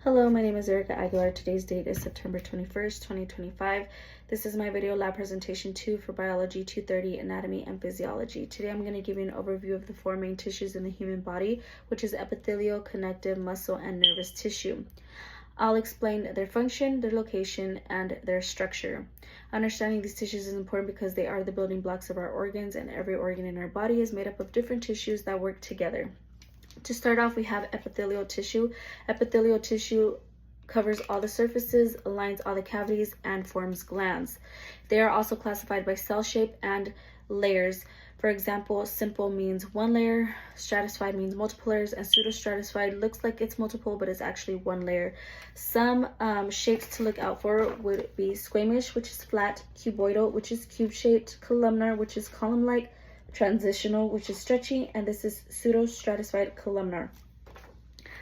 Hello, my name is Erica Aguilar. Today's date is September 21st, 2025. This is my video lab presentation 2 for Biology 230, Anatomy and Physiology. Today I'm going to give you an overview of the four main tissues in the human body, which is epithelial, connective, muscle, and nervous tissue. I'll explain their function, their location, and their structure. Understanding these tissues is important because they are the building blocks of our organs, and every organ in our body is made up of different tissues that work together. To start off, we have epithelial tissue. Epithelial tissue covers all the surfaces, aligns all the cavities, and forms glands. They are also classified by cell shape and layers. For example, simple means one layer, stratified means multiple layers, and pseudostratified looks like it's multiple, but it's actually one layer. Some shapes to look out for would be squamous, which is flat, cuboidal, which is cube-shaped, columnar, which is column-like, transitional, which is stretchy, and this is pseudostratified columnar.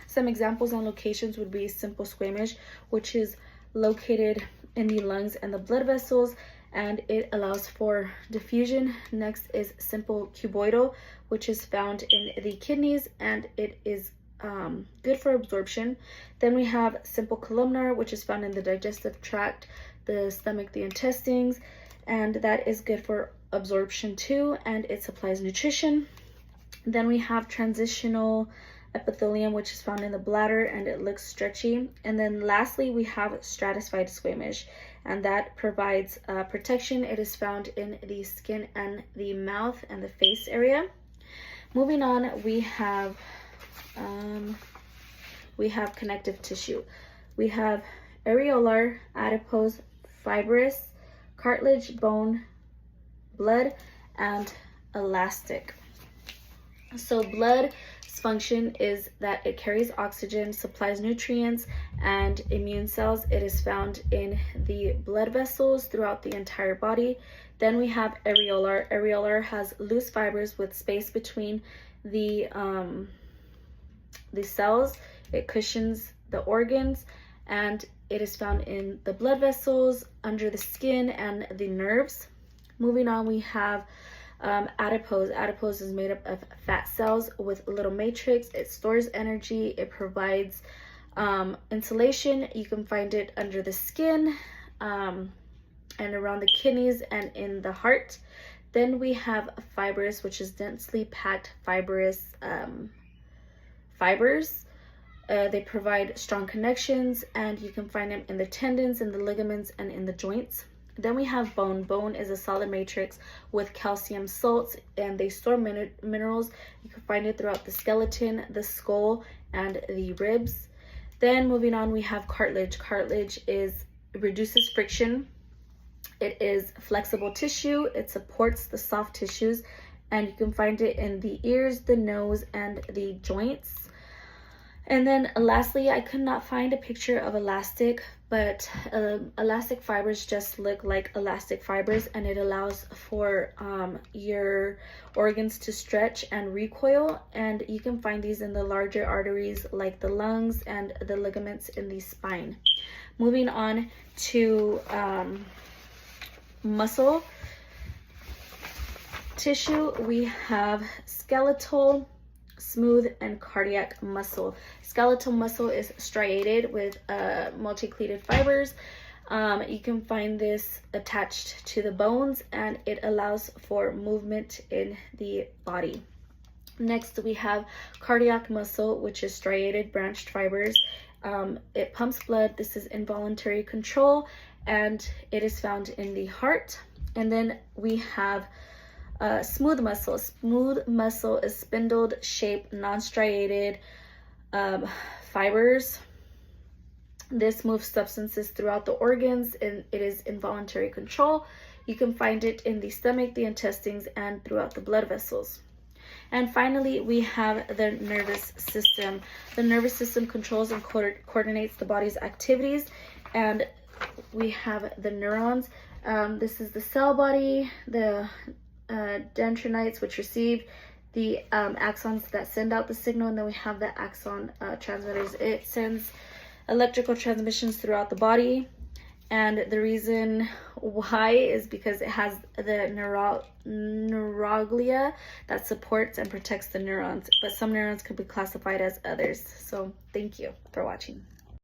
Some examples and locations would be simple squamous, which is located in the lungs and the blood vessels, and it allows for diffusion. Next is simple cuboidal, which is found in the kidneys, and it is good for absorption. Then we have simple columnar, which is found in the digestive tract, the stomach, the intestines, and that is good for absorption too, and it supplies nutrition. Then we have transitional epithelium, which is found in the bladder, and it looks stretchy. And then lastly, we have stratified squamous, and that provides protection. It is found in the skin and the mouth and the face area. Moving on, we have connective tissue. We have areolar, adipose, fibrous, cartilage, bone, blood, and elastic. So blood's function is that it carries oxygen, supplies nutrients, and immune cells. It is found in the blood vessels throughout the entire body. Then we have areolar. Areolar has loose fibers with space between the cells. It cushions the organs, and it is found in the blood vessels, under the skin, and the nerves. Moving on, we have adipose. Adipose is made up of fat cells with little matrix. It stores energy. It provides insulation. You can find it under the skin and around the kidneys and in the heart. Then we have fibrous, which is densely packed fibrous fibers. They provide strong connections, and you can find them in the tendons, in the ligaments, and in the joints. Then we have bone. Bone is a solid matrix with calcium salts, and they store minerals. You can find it throughout the skeleton, the skull, and the ribs. Then moving on, we have cartilage. Cartilage reduces friction. It is flexible tissue. It supports the soft tissues, and you can find it in the ears, the nose, and the joints. And then lastly, I could not find a picture of elastic, but elastic fibers just look like elastic fibers, and it allows for your organs to stretch and recoil, and you can find these in the larger arteries like the lungs and the ligaments in the spine. Moving on to muscle tissue, we have skeletal, smooth, and cardiac muscle. Skeletal muscle is striated with multicleated fibers. You can find this attached to the bones, and it allows for movement in the body. Next, we have cardiac muscle, which is striated branched fibers. It pumps blood. This is involuntary control, and it is found in the heart. And then we have smooth muscle. Smooth muscle is spindled shaped, non-striated fibers. This moves substances throughout the organs, and it is involuntary control. You can find it in the stomach, the intestines, and throughout the blood vessels. And finally, we have the nervous system. The nervous system controls and coordinates the body's activities, and we have the neurons. This is the cell body, the dendrites, which receive the axons that send out the signal, and then we have the axon transmitters. It sends electrical transmissions throughout the body, and the reason why is because it has the neuroglia that supports and protects the neurons, but some neurons could be classified as others. So thank you for watching.